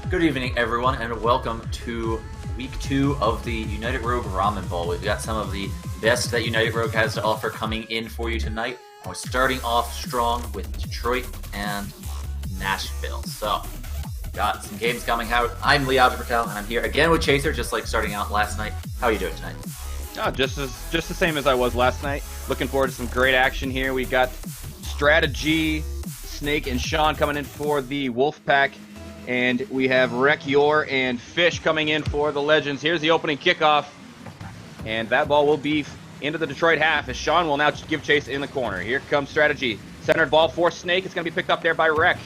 Good evening, everyone, and welcome to week 2 of the United Rogue Ramen Bowl. We've got some of the best that United Rogue has to offer coming in for you tonight. We're starting off strong with Detroit and Nashville. So, got some games coming out. I'm Lee Algebra, and I'm here again with Chaser, just like starting out last night. How are you doing tonight? Oh, just the same as I was last night. Looking forward to some great action here. We got Strategy, Snake, and Sean coming in for the Wolfpack. And we have Rek, Yor, and Fish coming in for the Legends. Here's the opening kickoff. And that ball will be into the Detroit half as Sean will now give chase in the corner. Here comes Strategy. Centered ball for Snake. It's going to be picked up there by Rek.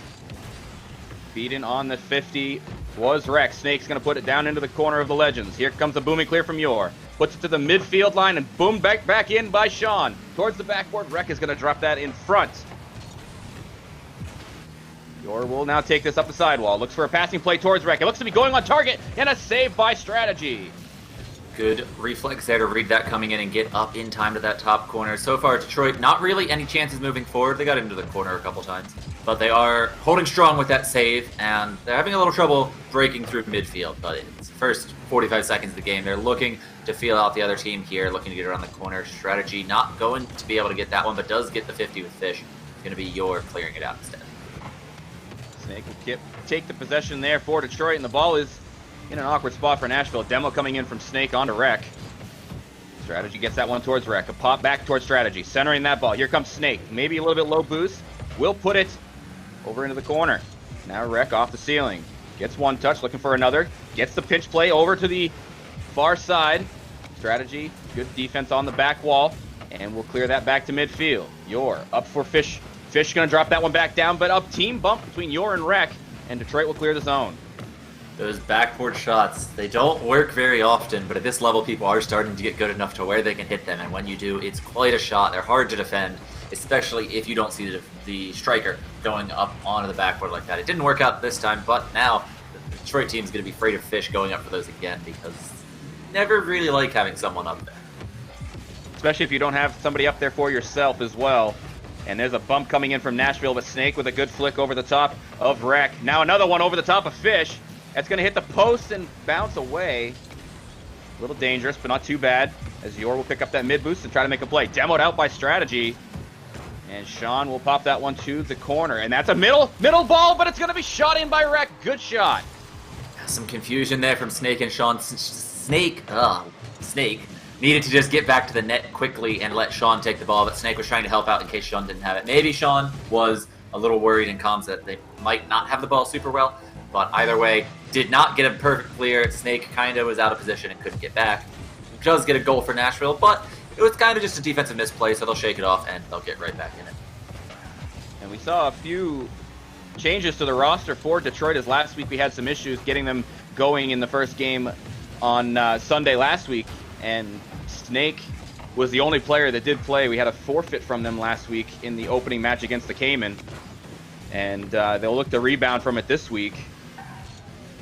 Beaten on the 50 was Rek. Snake's going to put it down into the corner of the Legends. Here comes the booming clear from Yor. Puts it to the midfield line and boom, back in by Sean. Towards the backboard. Rek is going to drop that in front. Yor will now take this up the sidewall. Looks for a passing play towards Rek. It looks to be going on target, and a save by Strategy. Good reflex there to read that coming in and get up in time to that top corner. So far, Detroit, not really any chances moving forward. They got into the corner a couple times, but they are holding strong with that save, and they're having a little trouble breaking through midfield. But it's the first 45 seconds of the game. They're looking to feel out the other team here, looking to get around the corner. Strategy not going to be able to get that one, but does get the 50 with Fish. It's going to be Yor clearing it out instead. Snake will take the possession there for Detroit, and the ball is in an awkward spot for Nashville. Demo coming in from Snake onto Rek. Strategy gets that one towards Rek. A pop back towards Strategy, centering that ball. Here comes Snake. Maybe a little bit low boost. Will put it over into the corner. Now Rek off the ceiling. Gets one touch, looking for another. Gets the pinch play over to the far side. Strategy, good defense on the back wall, and we'll clear that back to midfield. Yor up for Fish. Fish going to drop that one back down, but up team bump between Yor and Rek, and Detroit will clear the zone. Those backboard shots, they don't work very often, but at this level, people are starting to get good enough to where they can hit them, and when you do, it's quite a shot. They're hard to defend, especially if you don't see the striker going up onto the backboard like that. It didn't work out this time, but now the Detroit team is going to be afraid of Fish going up for those again, because never really like having someone up there. Especially if you don't have somebody up there for yourself as well. And there's a bump coming in from Nashville, but Snake with a good flick over the top of Rek. Now another one over the top of Fish. That's going to hit the post and bounce away. A little dangerous, but not too bad, as Yor will pick up that mid boost and try to make a play. Demoed out by Strategy. And Sean will pop that one to the corner. And that's a middle ball, but it's going to be shot in by Rek. Good shot. Some confusion there from Snake and Sean. Snake needed to just get back to the net quickly and let Sean take the ball, but Snake was trying to help out in case Sean didn't have it. Maybe Sean was a little worried in comms that they might not have the ball super well, but either way, did not get a perfect clear. Snake kind of was out of position and couldn't get back. Does get a goal for Nashville, but it was kind of just a defensive misplay, so they'll shake it off and they'll get right back in it. And we saw a few changes to the roster for Detroit, as last week we had some issues getting them going in the first game on Sunday last week, and Snake was the only player that did play. We had a forfeit from them last week in the opening match against the Cayman, and they'll look to rebound from it this week.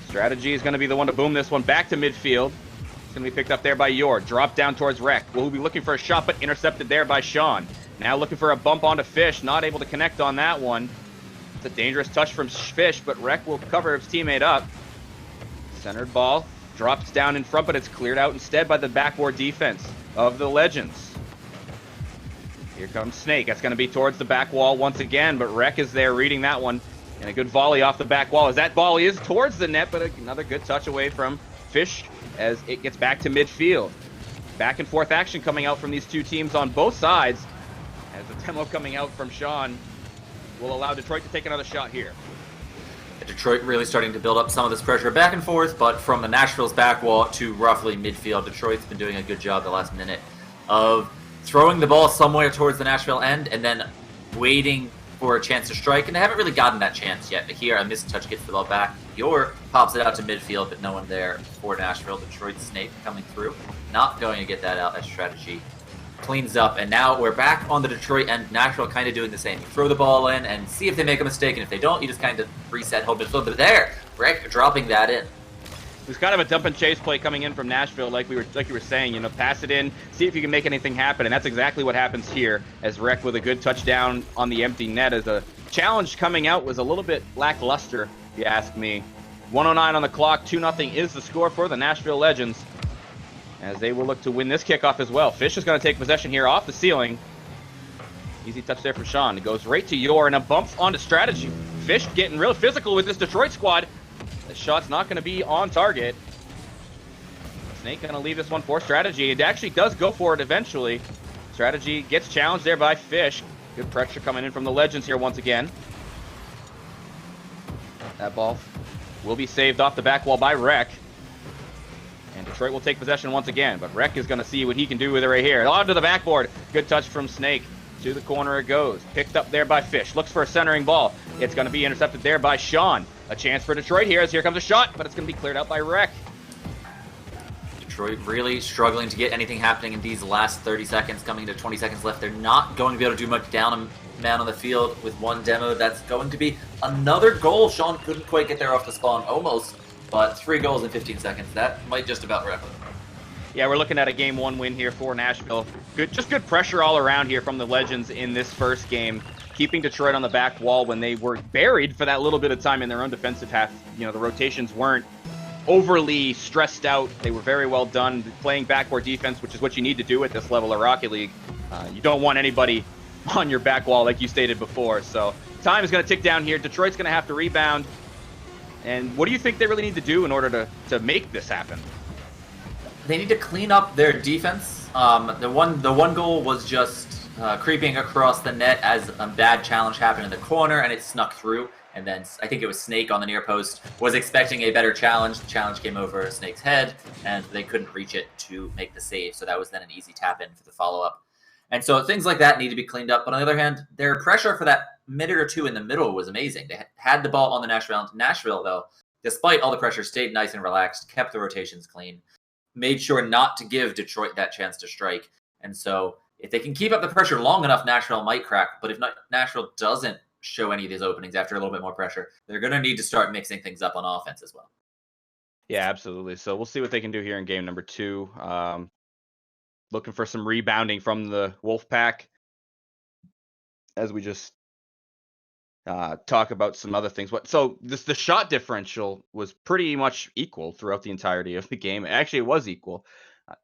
Strategy is going to be the one to boom this one back to midfield. It's going to be picked up there by Yor. Drop down towards Rek. We'll be looking for a shot, but intercepted there by Sean. Now looking for a bump onto Fish. Not able to connect on that one. It's a dangerous touch from Fish, but Rek will cover his teammate up. Centered ball. Drops down in front, but it's cleared out instead by the backboard defense of the Legends. Here comes Snake. That's going to be towards the back wall once again, but Rek is there reading that one. And a good volley off the back wall as that ball is towards the net, but another good touch away from Fish as it gets back to midfield. Back and forth action coming out from these two teams on both sides, as the demo coming out from Sean will allow Detroit to take another shot here. Detroit really starting to build up some of this pressure back and forth, but from the Nashville's back wall to roughly midfield, Detroit's been doing a good job the last minute of throwing the ball somewhere towards the Nashville end and then waiting for a chance to strike, and they haven't really gotten that chance yet. But here, a missed touch gets the ball back. Yor pops it out to midfield, but no one there for Nashville. Detroit Snake coming through. Not going to get that out as Strategy cleans up, and now we're back on the Detroit end. Nashville kind of doing the same. You throw the ball in and see if they make a mistake, and if they don't, you just kind of reset, hold midfield. But there, Rek dropping that in. There's kind of a dump and chase play coming in from Nashville, like you were saying. You know, pass it in, see if you can make anything happen, and that's exactly what happens here. As Rek with a good touchdown on the empty net, as a challenge coming out was a little bit lackluster, if you ask me. 1:09 on the clock. 2-0 is the score for the Nashville Legends, as they will look to win this kickoff as well. Fish is going to take possession here off the ceiling. Easy touch there from Sean. It goes right to Yor, and a bump onto Strategy. Fish getting real physical with this Detroit squad. The shot's not going to be on target. Snake going to leave this one for Strategy. It actually does go for it eventually. Strategy gets challenged there by Fish. Good pressure coming in from the Legends here once again. That ball will be saved off the back wall by Rec. And Detroit will take possession once again, but Rec is going to see what he can do with it right here. Onto the backboard. Good touch from Snake. To the corner it goes. Picked up there by Fish. Looks for a centering ball. It's going to be intercepted there by Sean. A chance for Detroit here as here comes a shot, but it's going to be cleared out by Rec. Detroit really struggling to get anything happening in these last 30 seconds, coming to 20 seconds left. They're not going to be able to do much down a man on the field with one demo. That's going to be another goal. Sean couldn't quite get there off the spawn, almost, but 3 goals in 15 seconds. That might just about wrap it. Yeah, we're looking at a Game 1 win here for Nashville. Just good pressure all around here from the Legends in this first game, keeping Detroit on the back wall when they were buried for that little bit of time in their own defensive half. You know, the rotations weren't overly stressed out. They were very well done, playing backboard defense, which is what you need to do at this level of Rocket League. You don't want anybody on your back wall, like you stated before. So time is going to tick down here. Detroit's going to have to rebound. And what do you think they really need to do in order to make this happen? They need to clean up their defense. The one goal was just creeping across the net as a bad challenge happened in the corner, and it snuck through. And then I think it was Snake on the near post was expecting a better challenge. The challenge came over Snake's head, and they couldn't reach it to make the save. So that was then an easy tap in for the follow-up. And so things like that need to be cleaned up. But on the other hand, their pressure for that minute or two in the middle was amazing. They had the ball on the Nashville, though, despite all the pressure, stayed nice and relaxed, kept the rotations clean, made sure not to give Detroit that chance to strike. And so if they can keep up the pressure long enough, Nashville might crack. But if not, Nashville doesn't show any of these openings after a little bit more pressure, they're going to need to start mixing things up on offense as well. Yeah, absolutely. So we'll see what they can do here in game number 2. Looking for some rebounding from the Wolfpack as we just talk about some other things. So the shot differential was pretty much equal throughout the entirety of the game. Actually, it was equal.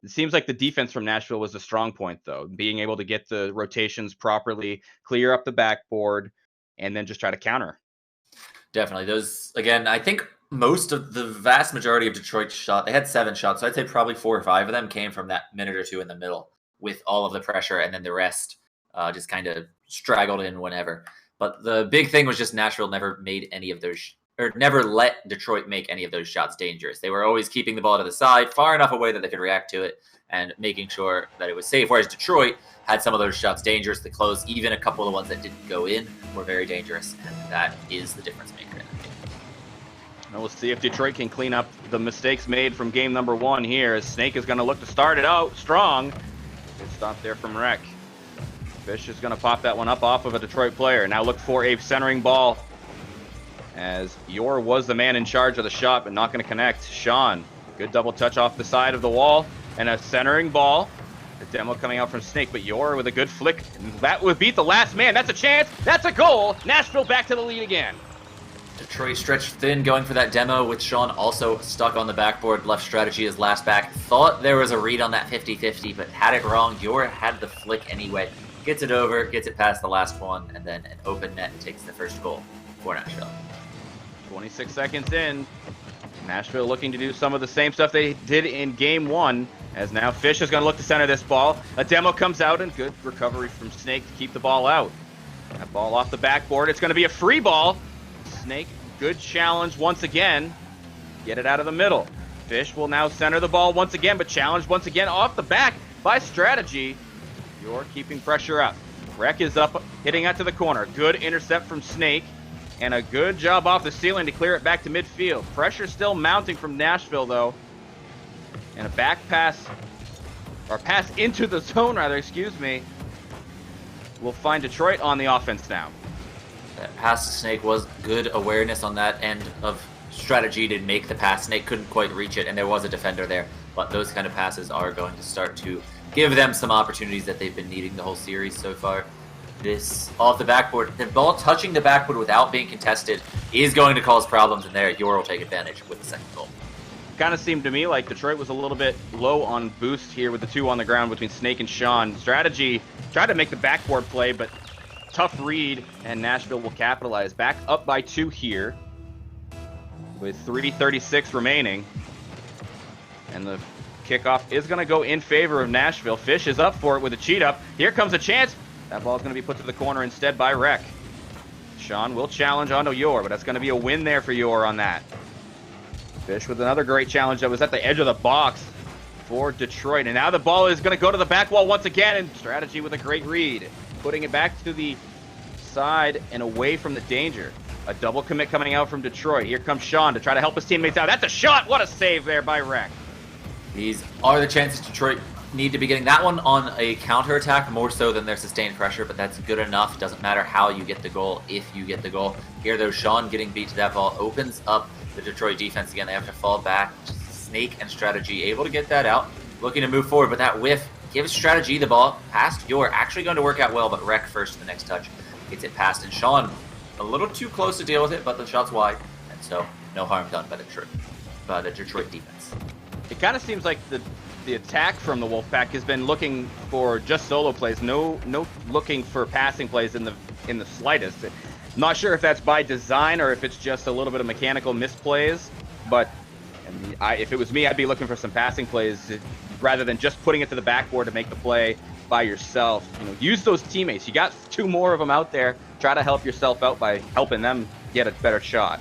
It seems like the defense from Nashville was the strong point, though, being able to get the rotations properly, clear up the backboard, and then just try to counter. Definitely. Those, again, I think most of the vast majority of Detroit's shot, they had 7 shots, so I'd say probably 4 or 5 of them came from that minute or two in the middle with all of the pressure, and then the rest just kind of straggled in whenever. But the big thing was just Nashville never made any of those, or never let Detroit make any of those shots dangerous. They were always keeping the ball to the side, far enough away that they could react to it, and making sure that it was safe. Whereas Detroit had some of those shots dangerous to close. Even a couple of the ones that didn't go in were very dangerous, and that is the difference maker in the game. And we'll see if Detroit can clean up the mistakes made from game number 1 here, as Snake is going to look to start it out strong. Good stop there from Rec. Fish is going to pop that one up off of a Detroit player. Now look for a centering ball, as Yor was the man in charge of the shot, but not going to connect. Sean, good double touch off the side of the wall, and a centering ball. The demo coming out from Snake, but Yor with a good flick. That would beat the last man. That's a chance. That's a goal. Nashville back to the lead again. Detroit stretched thin, going for that demo with Sean also stuck on the backboard. Left Strategy as last back. Thought there was a read on that 50-50, but had it wrong. Yor had the flick anyway. Gets it over, gets it past the last one, and then an open net takes the first goal for Nashville. 26 seconds in. Nashville looking to do some of the same stuff they did in game 1, as now Fish is going to look to center this ball. A demo comes out, and good recovery from Snake to keep the ball out. That ball off the backboard. It's going to be a free ball. Snake, good challenge once again. Get it out of the middle. Fish will now center the ball once again, but challenged once again off the back by Strategy. You're keeping pressure up. Rec is up, hitting out to the corner. Good intercept from Snake, and a good job off the ceiling to clear it back to midfield. Pressure still mounting from Nashville, though. And a back pass, or pass into the zone, rather, excuse me. We'll find Detroit on the offense now. That pass to Snake was good awareness on that end of Strategy to make the pass. Snake couldn't quite reach it, and there was a defender there. But those kind of passes are going to start to give them some opportunities that they've been needing the whole series so far. this off the backboard. The ball touching the backboard without being contested is going to cause problems in there. Yor will take advantage with the second goal. Kind of seemed to me like Detroit was a little bit low on boost here with the two on the ground between Snake and Sean. Strategy tried to make the backboard play, but tough read, and Nashville will capitalize. Back up by 2 here with 3:36 remaining. And the kickoff is going to go in favor of Nashville. Fish is up for it with a cheat up. Here comes a chance. That ball is going to be put to the corner instead by Rec. Sean will challenge onto Yor, but that's going to be a win there for Yor on that. Fish with another great challenge that was at the edge of the box for Detroit. And now the ball is going to go to the back wall once again, and Strategy with a great read. Putting it back to the side and away from the danger. A double commit coming out from Detroit. Here comes Sean to try to help his teammates out. That's a shot! What a save there by Rec. These are the chances Detroit need to be getting. That one on a counterattack more so than their sustained pressure, but that's good enough. Doesn't matter how you get the goal if you get the goal. Here, though, Sean getting beat to that ball opens up the Detroit defense again. They have to fall back. Snake and Strategy able to get that out. Looking to move forward, but that whiff gives Strategy the ball past Yor. Actually going to work out well, but Rec first the next touch. Gets it past, and Sean a little too close to deal with it, but the shot's wide, and so no harm done by the Detroit defense. It kind of seems like the attack from the Wolfpack has been looking for just solo plays, no looking for passing plays in the slightest. Not sure if that's by design or if it's just a little bit of mechanical misplays, but if it was me, I'd be looking for some passing plays rather than just putting it to the backboard to make the play by yourself. You know, use those teammates. You got 2 more of them out there. Try to help yourself out by helping them get a better shot.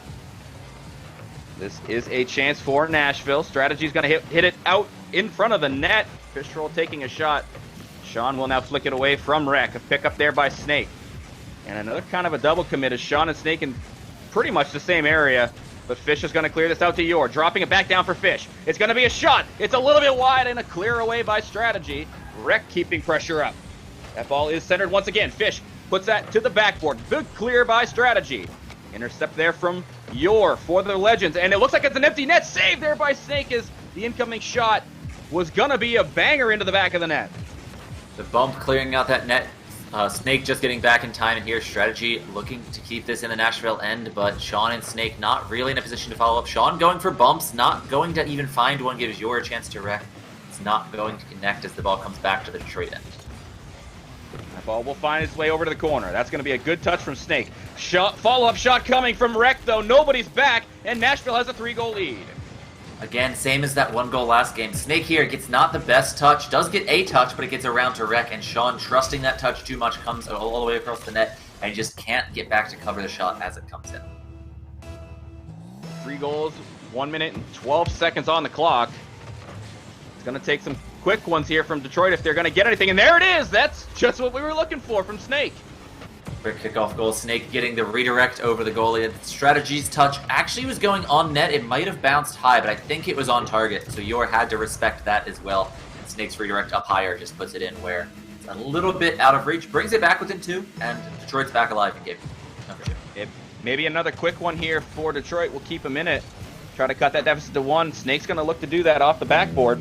This is a chance for Nashville. Strategy's going to hit it out in front of the net. Fishroll taking a shot. Sean will now flick it away from Rec. A pick up there by Snake. And another kind of a double commit as Sean and Snake in pretty much the same area. But Fish is going to clear this out to Yor. Dropping it back down for Fish. It's going to be a shot. It's a little bit wide and a clear away by Strategy. Rec keeping pressure up. That ball is centered once again. Fish puts that to the backboard. Good clear by Strategy. Intercept there from Yor for the Legends. And it looks like it's an empty net. Save there by Snake as the incoming shot was going to be a banger into the back of the net. The bump clearing out that net. Snake just getting back in time, and here Strategy looking to keep this in the Nashville end, but Sean and Snake not really in a position to follow up. Sean going for bumps, not going to even find one, gives Yor a chance to wreck. It's not going to connect as the ball comes back to the Detroit end. That ball will find its way over to the corner. That's going to be a good touch from Snake. Follow-up shot coming from Rec, though. Nobody's back, and Nashville has a 3-goal lead. Again, same as that 1 goal last game. Snake here gets not the best touch, does get a touch, but it gets around to Rec, and Sean, trusting that touch too much, comes all the way across the net, and just can't get back to cover the shot as it comes in. 3 goals, 1 minute and 12 seconds on the clock. It's going to take some quick ones here from Detroit if they're going to get anything, and there it is! That's just what we were looking for from Snake. Quick kickoff goal. Snake getting the redirect over the goalie. Strategy's touch actually was going on net. It might have bounced high, but I think it was on target, so Yor had to respect that as well. And Snake's redirect up higher just puts it in where it's a little bit out of reach. Brings it back within 2, and Detroit's back alive in game number 2. Maybe another quick one here for Detroit will keep them in it. Try to cut that deficit to 1. Snake's going to look to do that off the backboard.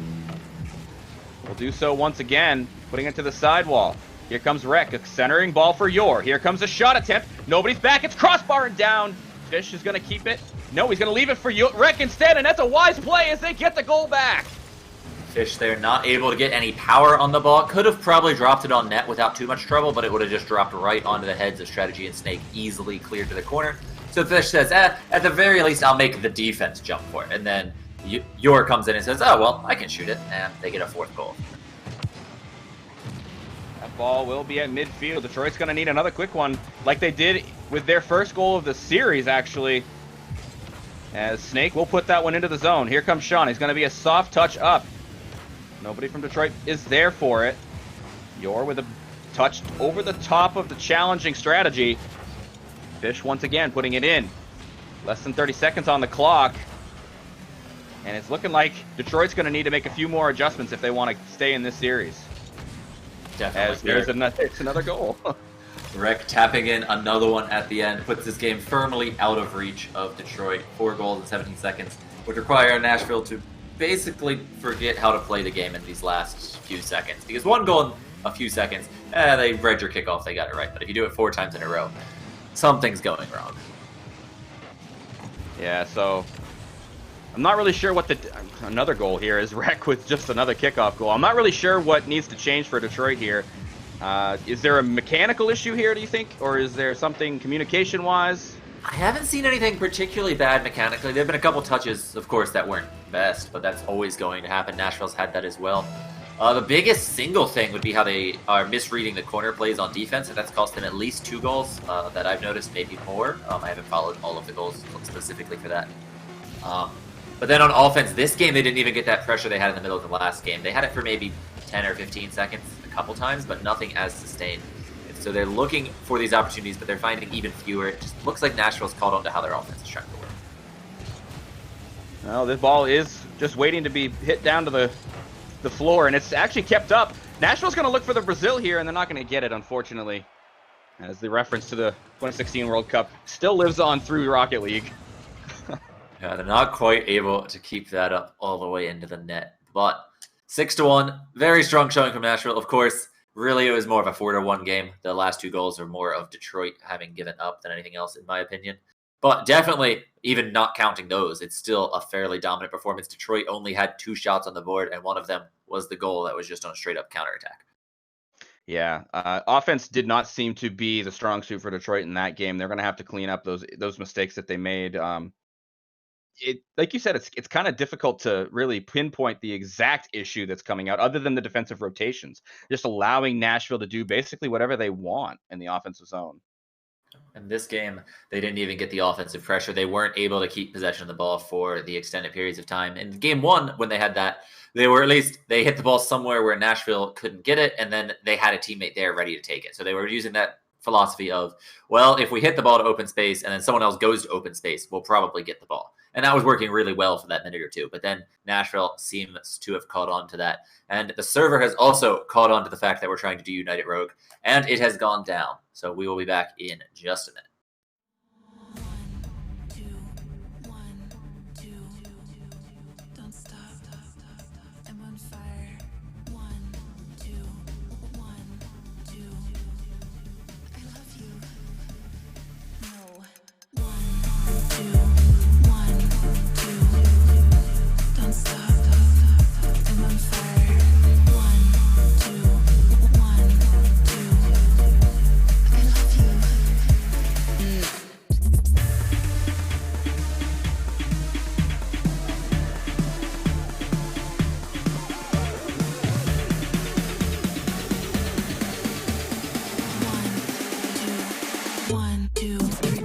Will do so once again, putting it to the sidewall. Here comes Rec, a centering ball for Yor. Here comes a shot attempt. Nobody's back. It's crossbar and down. Fish is going to keep it. No, he's going to leave it for Rec instead, and that's a wise play as they get the goal back. Fish there not able to get any power on the ball. Could have probably dropped it on net without too much trouble, but it would have just dropped right onto the heads of Strategy and Snake, easily cleared to the corner. So Fish says, at the very least, I'll make the defense jump for it. And then Yor comes in and says, oh, well, I can shoot it. And they get a 4th goal. Ball will be at midfield. Detroit's going to need another quick one like they did with their first goal of the series, actually. As Snake will put that one into the zone. Here comes Sean. He's going to be a soft touch up. Nobody from Detroit is there for it. Yor with a touch over the top of the challenging Strategy. Fish once again putting it in. Less than 30 seconds on the clock. And it's looking like Detroit's going to need to make a few more adjustments if they want to stay in this series. Definitely. As there's another goal. Rec tapping in another one at the end puts this game firmly out of reach of Detroit. 4 goals in 17 seconds would require Nashville to basically forget how to play the game in these last few seconds. Because 1 goal a few seconds, they read your kickoff, they got it right. But if you do it 4 times in a row, something's going wrong. Yeah, so I'm not really sure what another goal here is Wreck with just another kickoff goal. I'm not really sure what needs to change for Detroit here. Is there a mechanical issue here, do you think? Or is there something communication-wise? I haven't seen anything particularly bad mechanically. There have been a couple touches, of course, that weren't best, but that's always going to happen. Nashville's had that as well. The biggest single thing would be how they are misreading the corner plays on defense, and that's cost them at least 2 goals that I've noticed, maybe more. I haven't followed all of the goals specifically for that. But then on offense, this game, they didn't even get that pressure they had in the middle of the last game. They had it for maybe 10 or 15 seconds a couple times, but nothing as sustained. So they're looking for these opportunities, but they're finding even fewer. It just looks like Nashville's caught on to how their offense is trying to work. Well, this ball is just waiting to be hit down to the floor, and it's actually kept up. Nashville's going to look for the Brazil here, and they're not going to get it, unfortunately, as the reference to the 2016 World Cup still lives on through Rocket League. Yeah, they're not quite able to keep that up all the way into the net. But 6-1, very strong showing from Nashville. Of course, really it was more of a 4-1 game. The last 2 goals are more of Detroit having given up than anything else, in my opinion. But definitely, even not counting those, it's still a fairly dominant performance. Detroit only had 2 shots on the board, and one of them was the goal that was just on a straight-up counterattack. Yeah, offense did not seem to be the strong suit for Detroit in that game. They're going to have to clean up those mistakes that they made. Like you said, it's kind of difficult to really pinpoint the exact issue that's coming out, other than the defensive rotations, just allowing Nashville to do basically whatever they want in the offensive zone. In this game, they didn't even get the offensive pressure. They weren't able to keep possession of the ball for the extended periods of time. In game 1, when they had that, they hit the ball somewhere where Nashville couldn't get it, and then they had a teammate there ready to take it. So they were using that philosophy of, well, if we hit the ball to open space and then someone else goes to open space, we'll probably get the ball. And that was working really well for that minute or two. But then Nashville seems to have caught on to that. And the server has also caught on to the fact that we're trying to do United Rogue. And it has gone down. So we will be back in just a minute. 1, 2, 1, 2. Don't stop. I'm on fire. 1, 2, 1, 2. I love you. No. 1, 2. 1, 2. Don't stop. I'm on fire. 1, 2. 1, 2. I love you. One, two, three.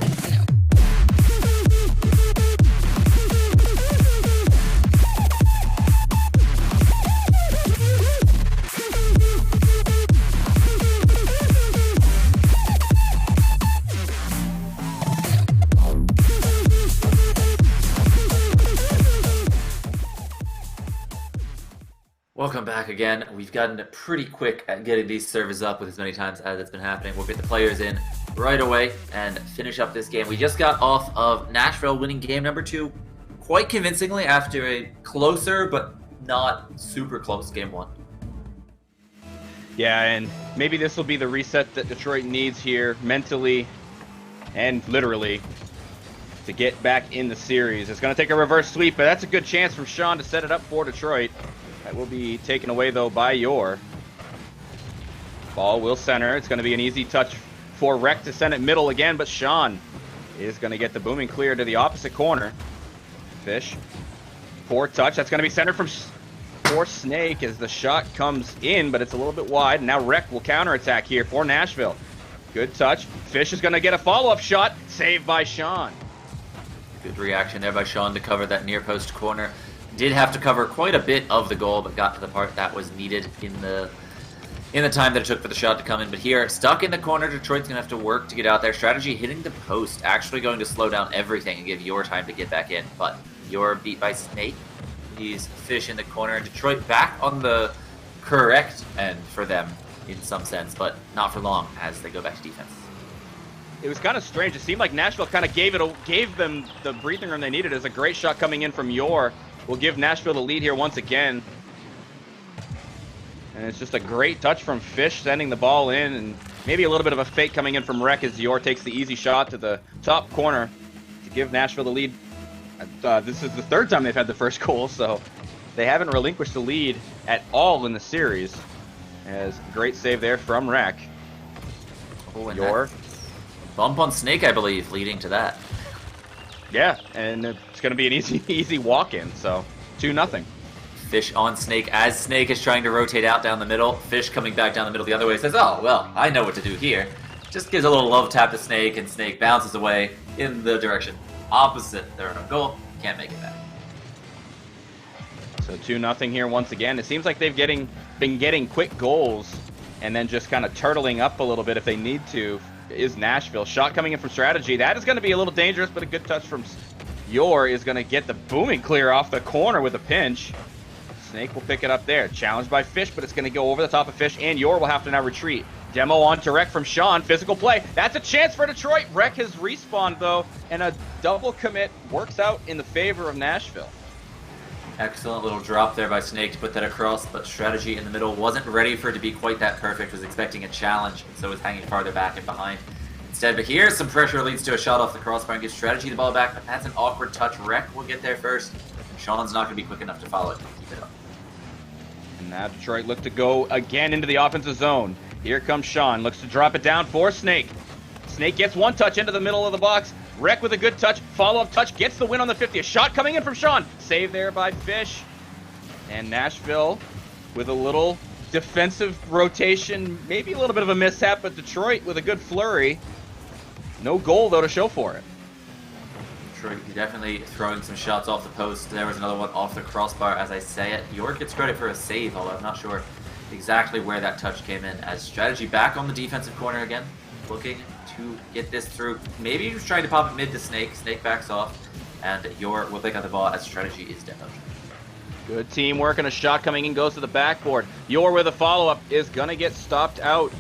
Welcome back again. We've gotten pretty quick at getting these servers up with as many times as it's been happening. We'll get the players in right away and finish up this game. We just got off of Nashville winning game number 2 quite convincingly after a closer but not super close game 1. Yeah, and maybe this will be the reset that Detroit needs here mentally and literally to get back in the series. It's going to take a reverse sweep, but that's a good chance from Sean to set it up for Detroit. That will be taken away, though, by Yor. Ball will center. It's going to be an easy touch for Rec to send it middle again, but Sean is going to get the booming clear to the opposite corner. Fish. Poor touch. That's going to be centered from for Snake as the shot comes in, but it's a little bit wide. Now Rec will counterattack here for Nashville. Good touch. Fish is going to get a follow-up shot. Saved by Sean. Good reaction there by Sean to cover that near post corner. Did have to cover quite a bit of the goal, but got to the part that was needed in the time that it took for the shot to come in. But here, stuck in the corner, Detroit's going to have to work to get out there. Strategy hitting the post, actually going to slow down everything and give Yor time to get back in. But Yor beat by Snake. He's Fish in the corner. Detroit back on the correct end for them in some sense, but not for long as they go back to defense. It was kind of strange. It seemed like Nashville kind of gave them the breathing room they needed. As a great shot coming in from Yor will give Nashville the lead here once again. And it's just a great touch from Fish, sending the ball in, and maybe a little bit of a fake coming in from Rek as Yor takes the easy shot to the top corner to give Nashville the lead. This is the third time they've had the first goal, so they haven't relinquished the lead at all in the series. As great save there from Rek. Oh, and Yor. that bump on Snake, I believe, leading to that. Yeah, and it's going to be an easy walk-in, so 2-0. Fish on Snake as Snake is trying to rotate out down the middle. Fish coming back down the middle the other way says, oh, well, I know what to do here. Just gives a little love tap to Snake, and Snake bounces away in the direction opposite their own goal. Can't make it back. So 2-0 here once again. It seems like they've been getting quick goals and then just kind of turtling up a little bit if they need to. Is Nashville. Shot coming in from Strategy. That is going to be a little dangerous, but a good touch from Yor is going to get the booming clear off the corner with a pinch. Snake will pick it up there. Challenged by Fish, but it's going to go over the top of Fish, and Yor will have to now retreat. Demo on to Rek from Sean. Physical play. That's a chance for Detroit. Rek has respawned, though, and a double commit works out in the favor of Nashville. Excellent little drop there by Snake to put that across, but Strategy in the middle wasn't ready for it to be quite that perfect, was expecting a challenge, and so was hanging farther back and behind. Instead, but here, some pressure leads to a shot off the crossbar and gives Strategy the ball back, but that's an awkward touch. Rek will get there first. Sean's not going to be quick enough to follow it. Keep it up. And now Detroit look to go again into the offensive zone. Here comes Sean, looks to drop it down for Snake. Snake gets one touch into the middle of the box. Rek with a good touch, follow-up touch, gets the win on the 50th. Shot coming in from Sean. Save there by Fish. And Nashville with a little defensive rotation, maybe a little bit of a mishap, but Detroit with a good flurry. No goal, though, to show for it. Detroit definitely throwing some shots off the post. There was another one off the crossbar as I say it. York gets credit for a save, although I'm not sure exactly where that touch came in. As Strategy back on the defensive corner again, looking to get this through. Maybe he was trying to pop it mid to Snake. Snake backs off, and York will pick up the ball as Strategy is demoed. Good teamwork, and a shot coming in goes to the backboard. Yor with a follow-up is going to get stopped out.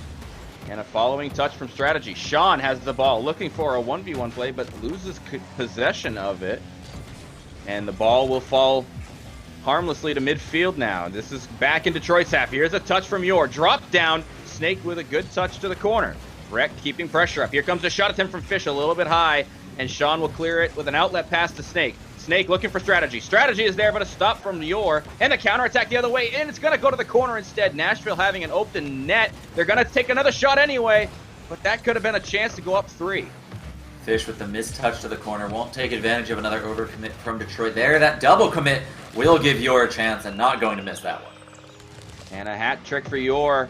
And a following touch from Strategy. Sean has the ball, looking for a 1v1 play, but loses possession of it. And the ball will fall harmlessly to midfield now. This is back in Detroit's half. Here's a touch from Yor. Drop down. Snake with a good touch to the corner. Rek keeping pressure up. Here comes a shot attempt from Fish, a little bit high. And Sean will clear it with an outlet pass to Snake. Snake looking for Strategy. Strategy is there, but a stop from Yor. And the counterattack the other way, and it's going to go to the corner instead. Nashville having an open net. They're going to take another shot anyway, but that could have been a chance to go up 3. Fish with the missed touch to the corner. Won't take advantage of another overcommit from Detroit there. That double commit will give Yor a chance, and not going to miss that one. And a hat trick for Yor.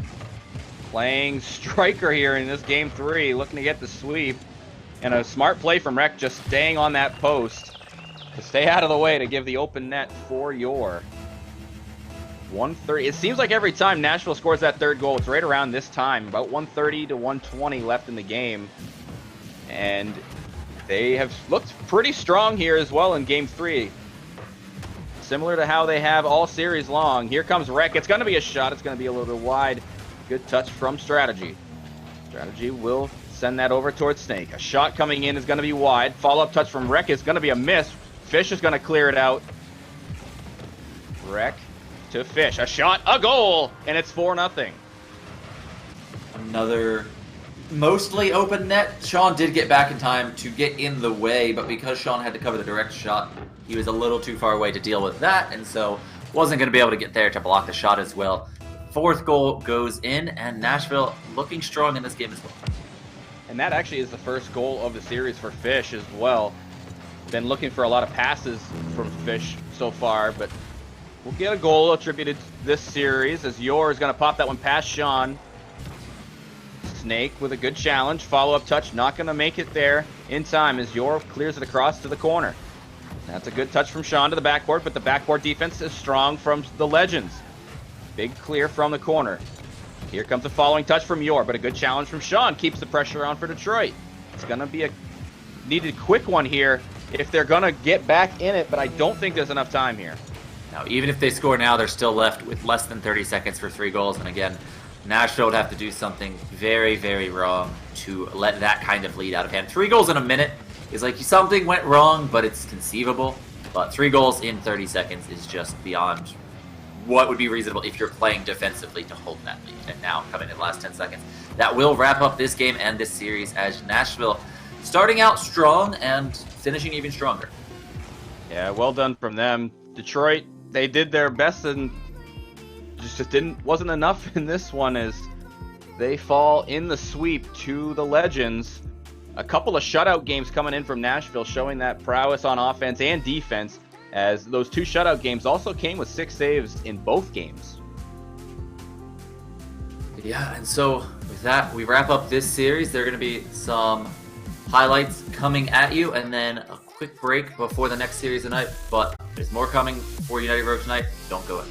Playing striker here in this game 3, looking to get the sweep. And a smart play from Rek, just staying on that post to stay out of the way to give the open net for Yor. 130. It seems like every time Nashville scores that third goal, it's right around this time, about 130 to 120 left in the game. And they have looked pretty strong here as well in game 3. Similar to how they have all series long. Here comes Rek. It's going to be a shot. It's going to be a little bit wide. Good touch from Strategy. Strategy will send that over towards Snake. A shot coming in is going to be wide. Follow-up touch from Rek is going to be a miss. Fish is going to clear it out. Rek to Fish. A shot, a goal, and it's 4-0. Another mostly open net. Sean did get back in time to get in the way, but because Sean had to cover the direct shot, he was a little too far away to deal with that, and so wasn't going to be able to get there to block the shot as well. 4th goal goes in, and Nashville looking strong in this game as well. And that actually is the first goal of the series for Fish as well. Been looking for a lot of passes from Fish so far, but we'll get a goal attributed to this series as Yor is going to pop that one past Sean. Snake with a good challenge. Follow-up touch, not going to make it there in time as Yor clears it across to the corner. That's a good touch from Sean to the backboard, but the backboard defense is strong from the Legends. Big clear from the corner. Here comes a following touch from Yor, but a good challenge from Sean. Keeps the pressure on for Detroit. It's going to be a needed quick one here if they're going to get back in it, but I don't think there's enough time here. Now, even if they score now, they're still left with less than 30 seconds for 3 goals. And again, Nashville would have to do something very, very wrong to let that kind of lead out of hand. 3 goals in a minute is like something went wrong, but it's conceivable. But 3 goals in 30 seconds is just beyond what would be reasonable if you're playing defensively to hold that lead. And now, coming in the last 10 seconds, that will wrap up this game and this series as Nashville starting out strong and finishing even stronger. Yeah, well done from them. Detroit, they did their best and just wasn't enough in this one as they fall in the sweep to the Legends. A couple of shutout games coming in from Nashville showing that prowess on offense and defense, as those 2 shutout games also came with 6 saves in both games. Yeah, and so with that, we wrap up this series. There are going to be some highlights coming at you, and then a quick break before the next series tonight. But there's more coming for United Road tonight. Don't go in.